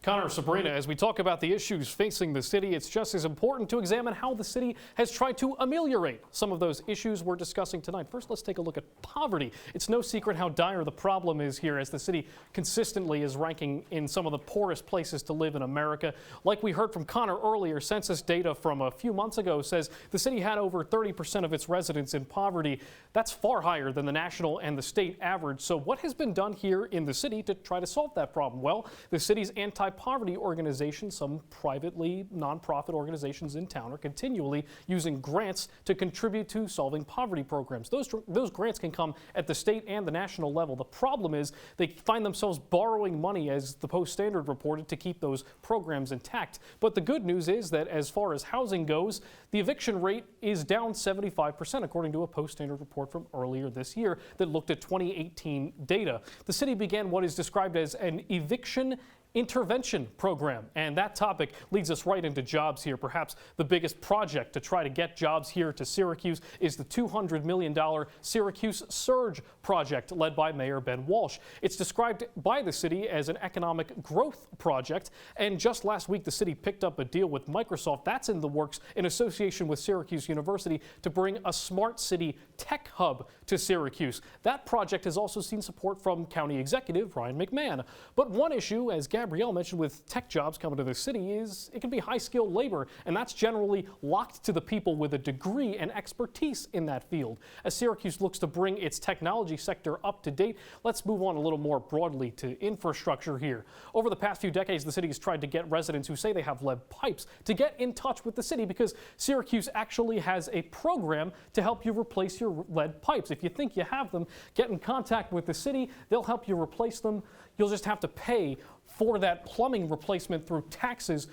Connor, Sabrina, as we talk about the issues facing the city, it's just as important to examine how the city has tried to ameliorate some of those issues we're discussing tonight. First, let's take a look at poverty. It's no secret how dire the problem is here, as the city consistently is ranking in some of the poorest places to live in America. Like we heard from Connor earlier, census data from a few months ago says the city had over 30% of its residents in poverty. That's far higher than the national and the state average. So what has been done here in the city to try to solve that problem? Well, the city's anti-poverty organizations, some privately nonprofit organizations in town, are continually using grants to contribute to solving poverty programs. Those grants can come at the state and the national level. The problem is they find themselves borrowing money, as the Post-Standard reported, to keep those programs intact. But the good news is that as far as housing goes, the eviction rate is down 75%, according to a Post-Standard report from earlier this year that looked at 2018 data. The city began what is described as an eviction intervention program, and that topic leads us right into jobs here. Perhaps the biggest project to try to get jobs here to Syracuse is the $200 million Syracuse Surge project led by Mayor Ben Walsh. It's described by the city as an economic growth project, and just last week the city picked up a deal with Microsoft that's in the works in association with Syracuse University to bring a smart city tech hub to Syracuse. That project has also seen support from County Executive Ryan McMahon. But one issue, as Gabrielle mentioned, with tech jobs coming to the city, is it can be high-skilled labor, and that's generally locked to the people with a degree and expertise in that field. As Syracuse looks to bring its technology sector up to date, let's move on a little more broadly to infrastructure here. Over the past few decades, the city has tried to get residents who say they have lead pipes to get in touch with the city, because Syracuse actually has a program to help you replace your lead pipes. If you think you have them, get in contact with the city. They'll help you replace them. You'll just have to pay for that plumbing replacement through taxes